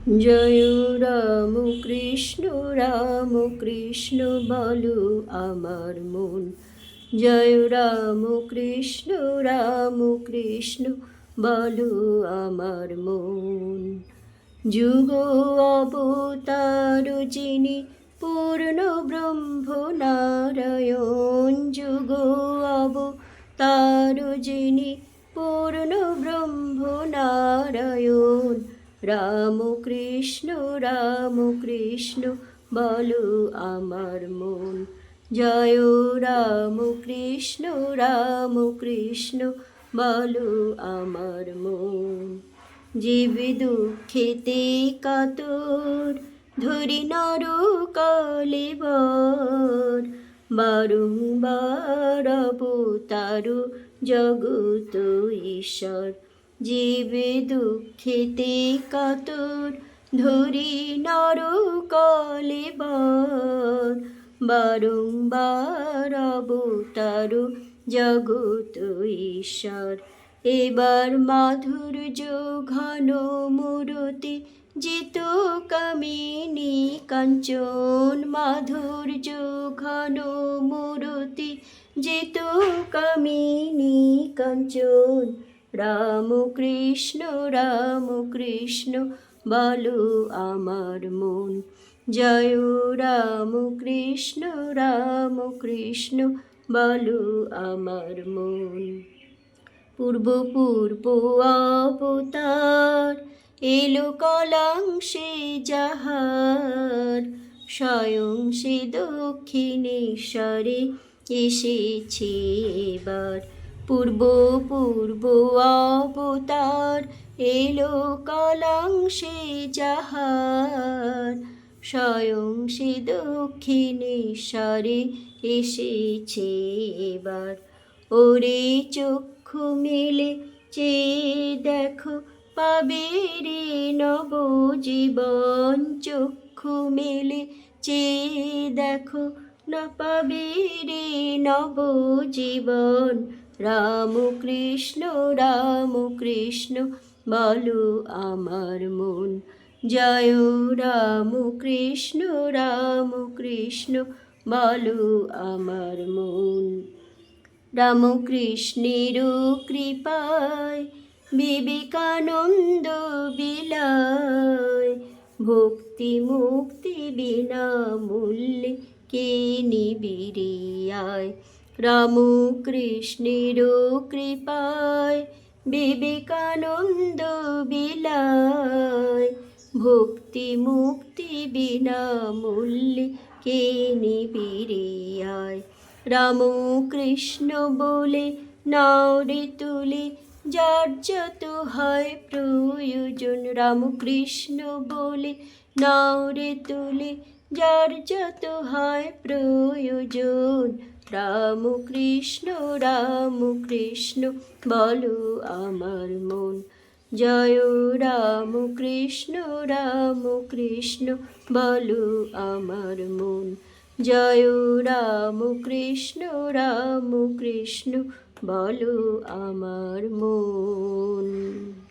জয় রাম কৃষ্ণ বলো আমার মন। জয় রাম কৃষ্ণ বলো আমার মন। যুগ অবতার যিনি পূর্ণ ব্রহ্ম নারায়ণ। যুগ অবতার যিনি পূর্ণ ব্রহ্ম নারায়ণ। রাম কৃষ্ণ বলো আমার মন। জয় রাম কৃষ্ণ বলো আমার মন। জীবে দুঃখেতে কাতর ধরি নরকালে বর। বারংবার অবতার জগত ঈশ্বর। জীবে দুঃখেতে কাতর ধরি নরকালে বর। বারংবার অবতার জগত ঈশ্বর। এবার মাধুর্য ঘন মূরতি জিত কামিনী কাঞ্চন। মাধুর্য ঘন মূরতি জিত কামিনী কাঞ্চন। রাম কৃষ্ণ বলো আমার মন। জয় রাম কৃষ্ণ বলো আমার মন। পূর্ব অবতার এলো কলাংশে যাহার। স্বয়ং সে দক্ষিণেশ্বরে এসেছে এবার। পূর্ব অবতার এলো কলাংশে যাহার। স্বয়ং সে দক্ষিণেশ্বরে এসেছে এবার। ওরে চক্ষু মেলে চেয়ে দেখো পাবে রে নবজীবন। চক্ষু মেলে চেয়ে দেখো না পাবে রে নবজীবন। রাম কৃষ্ণ বলো আমার মন। জয় রাম কৃষ্ণ বলো আমার মন। রামকৃষ্ণের কৃপায় বিবেকানন্দ বিলায়। ভক্তি মুক্তি বিনা মূল্যে কে নিবিড়ে আয়। রামকৃষ্ণের কৃপায় বিবেকানন্দ বিলায়। ভক্তি মুক্তি বিনা মূল্যে কে নিবিড়ে আয়। রাম কৃষ্ণ বলে নাও রে তুলে যার যত হয় প্রয়োজন। রাম কৃষ্ণ বলে নাও রে তুলে যার যত হয় প্রয়োজন। রাম কৃষ্ণ বলো আমার মন। জয় রাম কৃষ্ণ বলো আমার মন। জয় রাম কৃষ্ণ বলো আমার মন।